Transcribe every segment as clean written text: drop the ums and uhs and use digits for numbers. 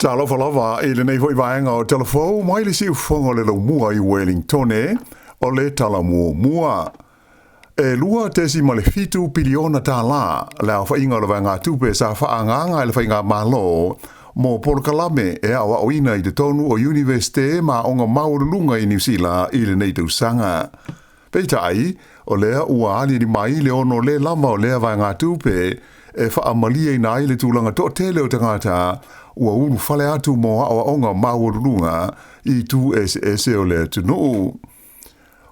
Tala falava e le nei foi vaenga o telefo mai le siu fonga le mua I Wellington o le tala mua. E lua tesi ma le fitu piliona Tala le au whainga le vanga tupe sa whaanganga le whainga malo mo Polokalame e awa oina I te tonu o Universite ma onga maurulunga I New Zealand I le nei tausanga. Peitai o lea ua ali di mai le ono le lama o lea vanga tupe e whaamalia I nai le tūlanga to tele o tangata ua ulu whale atu mo awa onga maurulunga I tu ese o le tunu.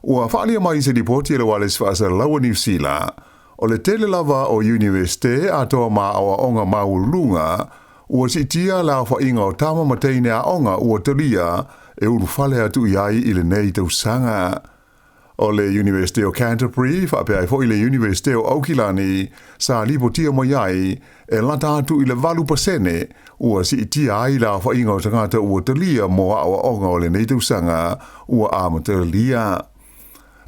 Ua whaalia mai se dipoti e le wale sfasa lawa New Zealand o le tele lava o Universite atoa ma awa onga maurulunga ua sitia la whainga o tama mateine a onga ua talia e ulu whale atu iai I le nei tausanga. O le University of Canterbury, whapea fo I le University of Aukilani, sa lipotia mo iai, e lata atu I le 8% ua si itia ai la whainga o tangata ua talia mo awa onga o le neitausanga ua amatalia.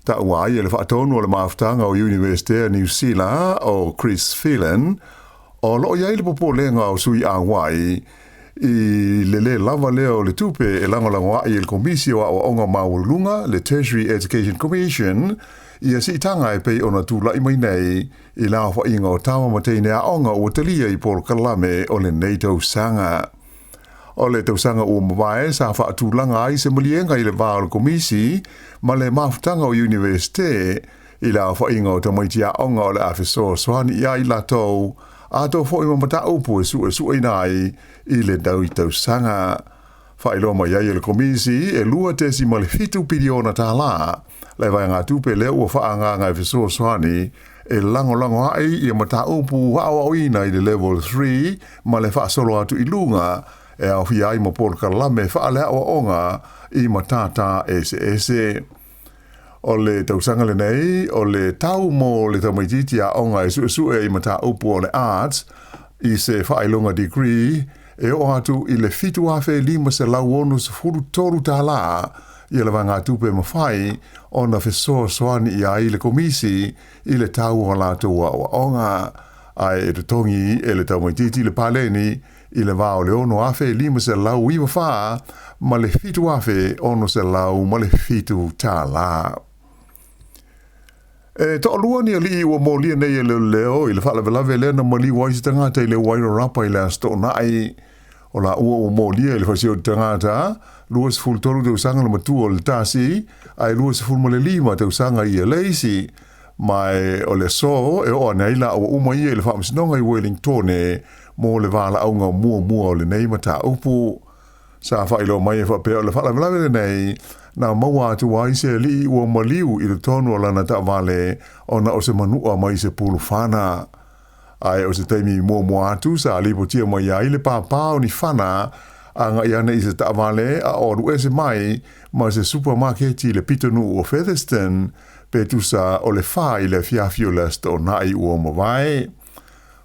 Ta ua ai e le whaatonu o le maafutanga o University of New Zealand o Chris Phelan, o loo iai le popo lenga o sui a wai, I le lava leo le tupe e langolangoa I le komisio a onga maulunga le Tertiary Education Commission ia si tanga e pei ona tula I mai nei I la whainga o tama mateine a onga o talia I Polokalame o le nei tausanga. O le tausanga o mawae sa whaatulanga ai se malienga I le vaa o le komisi ma le mafutanga o Universite I la whainga o tamaiti a onga o le afeso swani ia I la tau a to fo I mamata upu e su inai I le dau I tausanga. Whailo mai ai le komisi e lua tesi ma le fitu piliona Tala. Le vai ngā tupe leo ua whaanga ngai fiso swani e lango ai I mata upu hawa oina I le level 3 ma le whaasolo atu I lunga e au hi ai mo Polokalame whaale awa onga I matata ese. O le tausanga le nei, o le tau mo le tamaititi a onga e su I mata upu o le arts I se whailonga degree e o atu I le fitu afe lima se lauano se furu toru Tala I le vanga tupe mawhai o na fesoa soani I ai le komisi I le tau o la tua o onga ai e tongi e le tamaititi le paleni I le vao le ono afe lima se lau iwa wha ma le fitu afe ono se lau ma le fitu Tala. E to lua ni ali ua mo lia nei le leo I le whala velave le na mali waisi tangata I le wairo rapa I le asto nai o la ua mo lia I le whasio tangata lua se fultoru te usanga le matua o le tasi ai lua se fulma le lima te usanga I leisi mai o le so e o anaila o uma ia I le whamsinonga I Wellington mo le vala aunga mua o le nei mata upu sa whailo mai e whapea o le whala velave le nei na maua atu wai se li ua maliu I le tonu o lana ta vale o na o se manua mai se pulu whana. Ai o se teimi mua atu sa lipotia mai ai le pāpāo ni whana anga iana I se ta vale a oru ese mai ma se supermarketi le pitonu o Featherston pe tusa o le wha I le fiafio le sto nai ua mawai.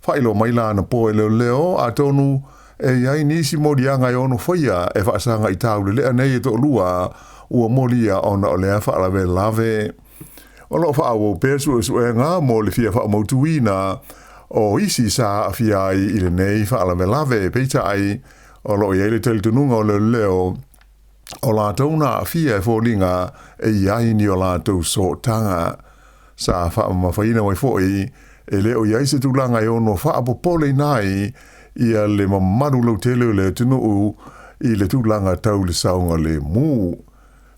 Whailo mai la na po e leo a tonu e iai nisi modianga I ono whaia e whaasanga I tau le lea nei e to lua ua molia ona o lea whaalave lave. O lo whaawo pēsu e ngā mo le fia whaamautuina o isi sa fia I le nei whaalave lave peita ai o lo iei le telitununga o le leo o la tauna fia e fōlinga e iai ni o la tau so tanga sa whaamawhaina wai fōi e leo iai se tūlanga I ono whaapopole nai ia le mamaru lau tele le tunuu I le tūlanga tau le saunga le mū.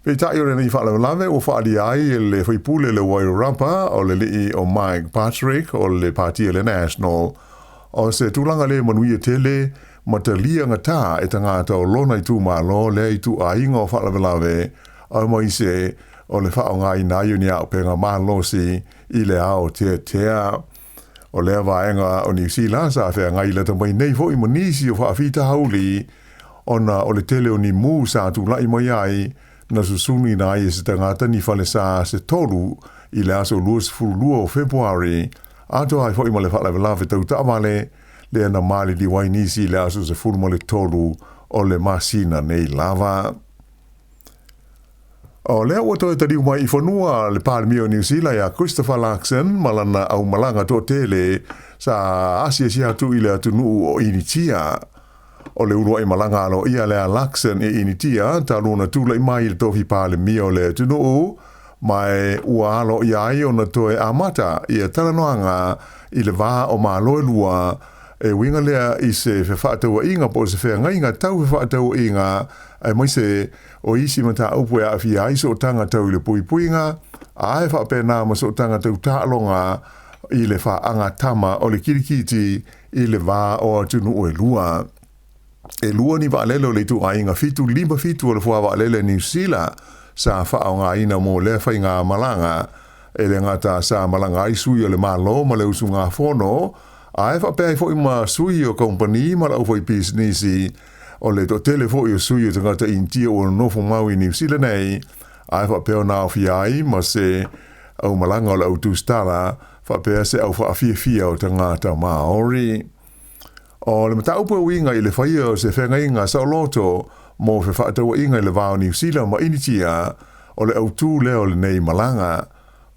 Peitai o le nei whaalawalawe o whaali ai e le whaipule le Wairarapa o le lii o Mike Patrick o le Partia le National o se tūlanga le manuia tele ma te lia ngata e tangata o lona I tū malo le I tū ainga o whaalawalawe au mai se o le whaonga I nai uni au penga mahalosi I le Aotearoa. O lea vaenga o New Zealand sa whea ngai le tamai nei fo I manisi o whaafita hauli ona o le tele o ni mū sa tūlai mai ai na susuni na ai se tangata ni whale sa se toru I le aso luas furulua o February ato ai fo I male whale velave tau tamale le ana mali di wainisi le aso se furuma le toru o le masina nei lava. O lea ua toi tariu mai I whanua le Pārmio New Zealand a Christopher Larkson malana au malanga tō tele sa asia si atu I le atunu o initia. o le urua I malanga alo ia le Luxon initia ta luna tula I mai le tofi pale mio le tunu mai ua alo ia ai ona toe amata ia talanoanga I le vā o malo lua e winga lea I se whawhātaua inga po se whea ngainga tau whawhātaua inga ai mai se o isi mata upu e awhi ai so tanga tau I le pui puinga ai whapena ma so tanga tau tālonga I le whaanga tama o le kirikiti I le vā o tunu o e lua. E lua ni waalele o le tu ainga fitu lima fitu o le fua waalele New Zealand sa whaonga ina mo le whai ngā malanga e le ngata sa malanga I sui o le malo ma le usu ngā whono ai whapea I fo ima sui o kompani ma lau fo I businessi o le to tele fo I o sui o te ngata intia o nofo mau I New Zealand nei ai whapea na o fiai ma se au malanga o le au tūstala whapea se au whaafia o te ngata Maori. O le mataupu winga I le whaia o se whenga inga sa loto mo fe whaataua inga I le vāo New Zealand ma initia o le au tū leo le nei malanga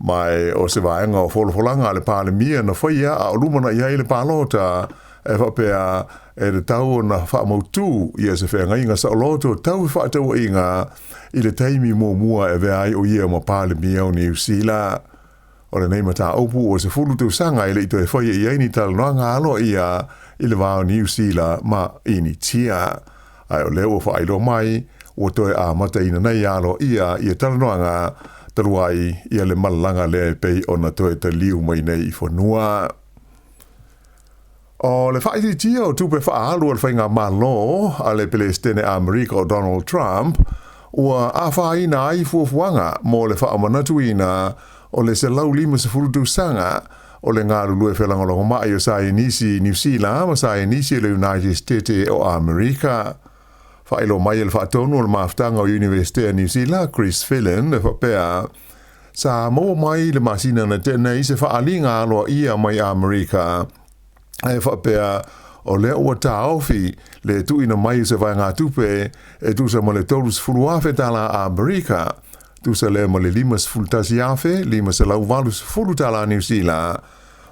mai o se vaenga o wholofolanga le pāle mia na whaia a o lumana I le pālota e whapea e le tau na whaamautu I se whenga inga sa loto tau whaataua inga I le taimi mō mua e veai o ia ma pāle mia o New Zealand. O le nei mata opu o se fulu tau sanga I le ito e whaia I aini talanoanga alo ia I le vāo New Zealand ma initia. Ai o leo o whailo mai o toe a mata ina nei alo ia I talanoanga taruai ia le malanga le pei o na toe te liu mai nei I whanua. O le whaiti tia o tupe whaalu al whainga malo a le Palestine Amerika o Donald Trump ua a whaina ai fuafuanga mo le whaamanatuina o le se lau lima se furutu sanga o le ngā lulu e whelangolongo mai o Sainisi New Zealand ma Sainisi le United States o Amerika. Whaelo mai le whaatonu o le maftanga o University of New Zealand Chris Phelan e whapea Sāmoa mai le masina na tēnei se whaalinga aloa ia mai Amerika e whapea o le ua tāofi le tuina mai se vai ngā tupe e tusa ma le tolus furuafe tala Amerika tusa le ma le limas fultasi afe limas lau valus fulu tala New Zealand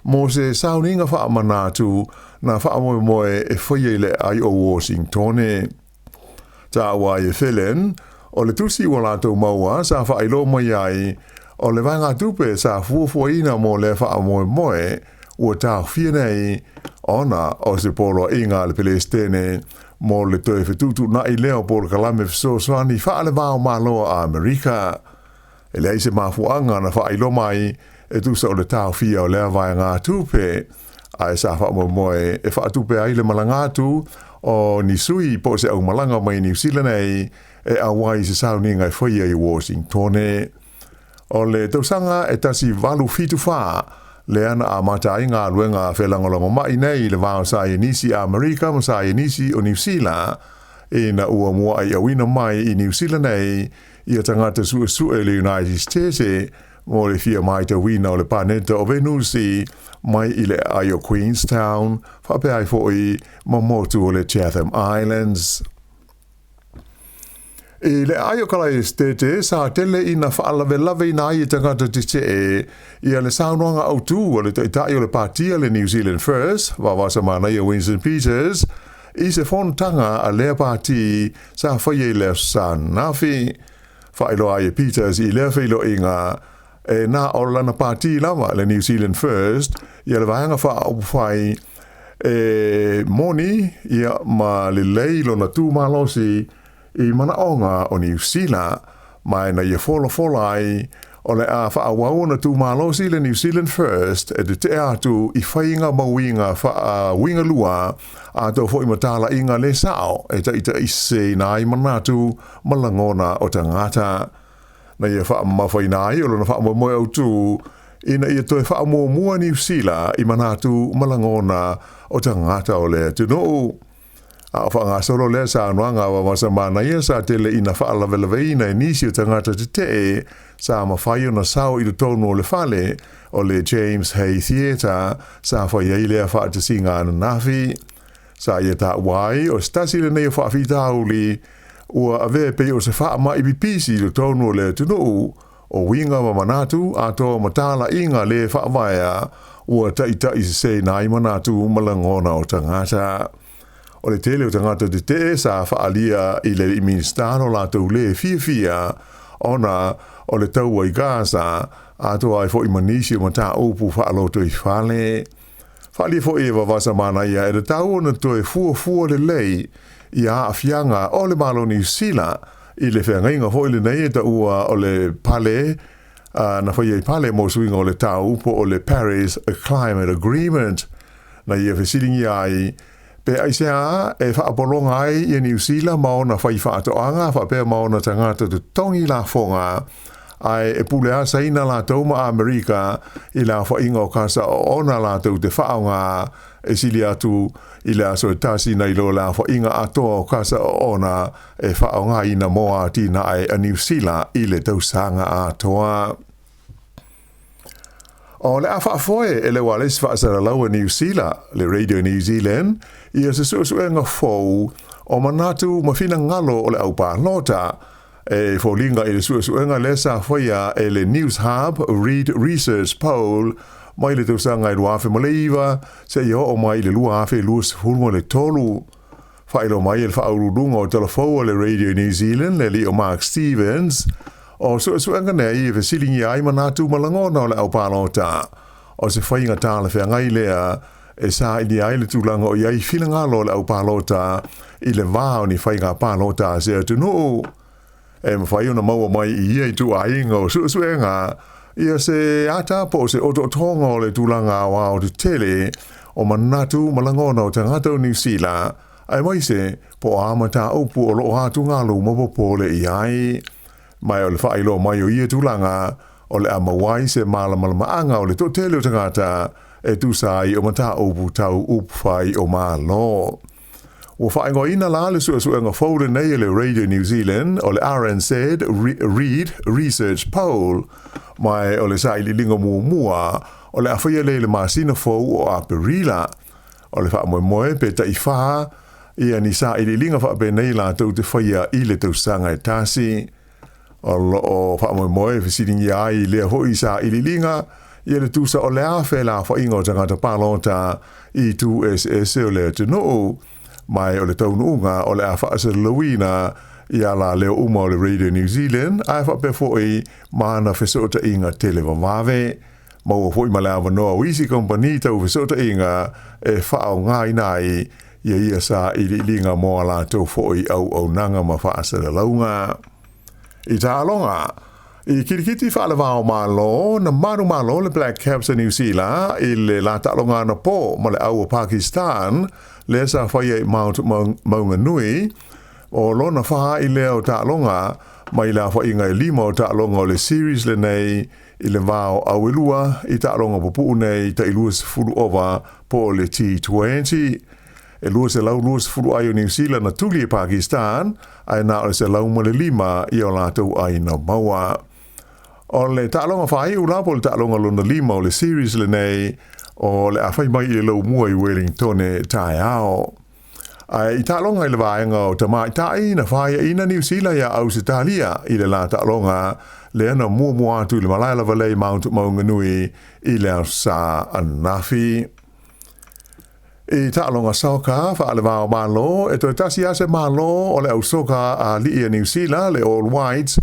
mo se sauninga whaamanatu na whaamoe e whaia le ai o Washington ta wa e Phelan o le tusi o lato maua sa whailo mai ai o le vanga tupe sa fuafuaina mo le whaamoe ua tā whia nei ona o se polo inga le Palestine mo le toe whetutu na I leo polo kalame whasoswani whaale vāo māloa a Amerika. E lei se mafuanga na whailo mai e tusa o le tā whia o lea vai ngā tupe ai sa whaamoe e whaatupe ai le malangatu o ni sui po se au malanga mai New Zealand ei e awai se sauninga e whaia I Washington. O le tausanga e tasi valu fitu wha le ana a mata inga luenga whelangolongo mai nei le vāo Sainisi Amerika ma Sainisi o New Zealand e na ua mua ai awina mai I New Zealand nei I a tangata sue le United States mo le fia mai te wina o le paneta o Venusi mai I le ai o Queenstown whape ai foi ma motu o le Chatham Islands. E le ai o kala estete sa tele ina whaalawe ina ai tangata tise I le saunoanga autu o le taitai o le partia le New Zealand First wawasa mana I Winston Peters I se fontanga a lea parti sa whaie le sa nafi whaelo ai Peters I lea whilo inga e na o lana parti lama le New Zealand First I le vahanga whaai e moni ia ma le leilo na tū malosi I manaonga o New Zealand mai na ia fola ai o le a whaawau na tū malosi le New Zealand First e te atu I whainga mawinga winga lua a tau fo I matala inga le sao e ta ita ise na I manatu malangona o tangata na ia whaamawhainai o lana whaamoe au tū ina ia toi whaamua New Zealand I manatu malangona o tangata o le tino a whaanga solo le sa anuanga wa masa mana ia sa tele ina whaalawelewe ina nisi o tangata te sa mawhaio na sao I tonu o le whale o le James Hay Theatre sa whaia I lea whaatasinga ana nafi sa ia ta wai o stasi le nei o whaafitauli ua ave pe o se whaama I bipisi I tonu o le tunu o winga ma manatu a to matala inga le whaawaya ua taita I se nai manatu malangona o tangata. O o le tele o tangata te sa whaalia i le ministano la tau le fia ona o le tau ai Gaza ato ai fo i manisi o mata upu whaaloto i whale. Whaalia fo e wawasa mana ia e le tau ona toe fua le lei i a awhianga o le malo New Zealand i le whengainga fo i le nei e ta ua o le pale na whai e pale mo suinga o le tau po o le Paris Climate Agreement na ia whesiringi ai pe aisea e whaapolonga ai i New Zealand mao na whai whaatoanga whapea mao na tangata te tongi la fonga ai e pulea saina la tau ma Amerika i la whainga o kasa o ona la tau te whaonga e sili atu i le aso e tasi na ilo la whainga atoa o kasa o ona e whaonga i na moa tina ai a New Zealand i le tau sanga atoa. O le awhaafoe e le wales whaasara lau a New Zealand, le Radio New Zealand, i a se suenga fau o manatu mawhina ngalo o le au pālota e fōlinga i le suenga lesa whaia e le News Hub Read Research Poll mai le tausanga i luafe maleiva se i o mai le luafe luas hulmo le tolu. Whailo mai e whaurudunga o telefou le Radio New Zealand le li o Mark Stevens o suenga nei e whesilingi ai manatu malangona o le au pālota o se whainga tāle whengai lea e sa i ni ai le tūlanga o iai whilangalo le au pālota i le vāo ni whainga pālota se atunu. E mawhai ona maua mai i ia i tu ainga o suenga ia se ata po se ototonga o le tūlanga wa o te tele o manatu malangona o tangata o New Zealand ai mai se po amata upu o lo hatu ngalo mapopo le i ai mai o le whailo mai o ia tūlanga o le amawai se malamalamaanga o le to tele o tangata e tu sai o mata upu tau upwhai o malo. O whaingo ina la le suenga fōle nei le Radio New Zealand o le RNZ Read Research Poll mai o le saili linga mua o le awhia le masina fōu o Aperila o le whaamoemoe pe ta i wha ia ni saili linga whaape nei la tau te whaia i le tausanga e tasi o whaamoemoe whisiringi ai lea hoi saili linga ia le tusa o le awhe la whainga o tangata pālota i tu SS o le tino mai o le taununga o le awhaasa Lawina ia la leo uma o le Radio New Zealand ai whape foi mana whesota inga telewa wawe maua foi ma le awanoa wisi kompani tau whesota inga e whao ngai nai ia sa i linga moa la tau foi au nanga ma whaasa launga i ta alonga i kirikiti whaalawao malo na manu malo le Black Caps New Zealand i le la talonga na po ma le au Pakistan le sa whaia i Mount Maunganui o lona wha i leo talonga mai la whainga i lima o talonga o le series le nei i le vao awilua i talonga popu nei ta i luas fulu ova po le T20 e luas e lau luas fulu ai o New Zealand na tuli i Pakistan ai na o se lau ma le lima i o lātou ai na maua. O le talonga whai ulapo le talonga luna lima o le series le nei o le awhai mai i le lau mua i Wellington e tae ao. I talonga i le vaenga o tamai tai na whaia ina New Zealand ia Aotearoa i le la talonga le ana mua atu i le Malaila Valley Mount Maunganui i le sa anafi. I talonga soka whaale vao malo e toi tasi ase malo o le au soka a li i New Zealand le All Whites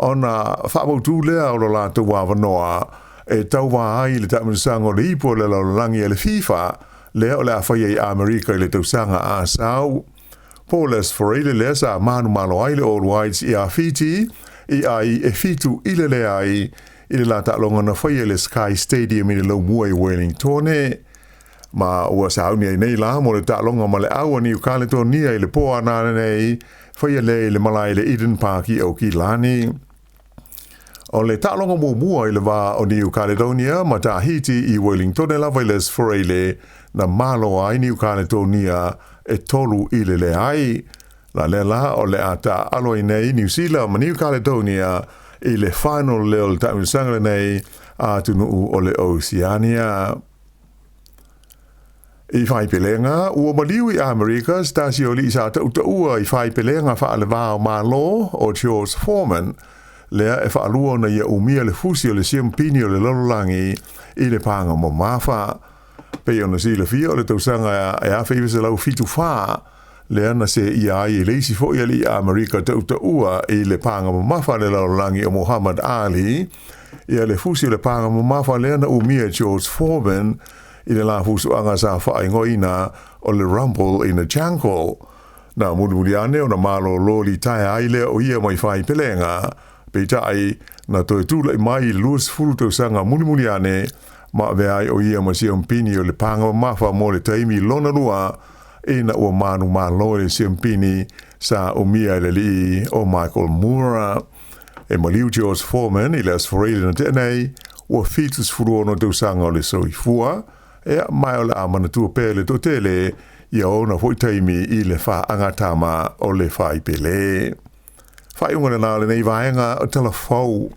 ona whaamautu lea o lo la tu wawanoa e tau wahai le tamanusanga o le ipo le laulangi e le FIFA lea o le awhai i Amerika i le tausanga a sau. Poles foreile lea sa manu malo ai le All Whites i a fiti i ai e fitu i le lea i le la talonga na whai le Sky Stadium i le lau mua i Wellington ma ua sauni ai nei la mo le talonga ma le aua ni Caledonia i le poa nana nei whai le malai le Eden Park i au ki lani. O le talonga mua i le wā o New Caledonia ma Tahiti i Wellington e lawailes foreile na malo ai New Caledonia e tolu i le ai. La o le ata aloi nei New Zealand ma New Caledonia i le final leo le taunisanga nei a tunu o le Oceania. I whaipelenga, ua maliu i Amerika, stasi o li sa ua i whaipelenga whaale wāo malo o George Foreman, lea e whaalua na ia umia le fusi o le siampini o le lololangi i le panga mo mawha. Pei ona si le fia o le tausanga e a whiwese lau fitu wha, le ana se ia ai leisi fo ia li Amerika te ua i le panga mafa le laulangi o Muhammad Ali ia le fusi le panga mafa le ana umia George Foreman i le la fusu anga sa whaingoina o le Rumble in the Jungle. Na muliane o na malo loli tai aile o ia mai whai pelenga pe tai na toi tula i mai luas fulu tau sanga muliane ma veai o ia ma siampini o le panga mafa mo le taimi lona lua e na ua manu malo le siampini sa umia le li o Michael Moore e maliu George Foreman i le asforele na tenei ua fitus furuono tau sanga o le soifua e mai o le amana tua pele to tele ia ona foi taimi i le wha angatama o le whai pele. Whai unga na le nei vaenga o telefou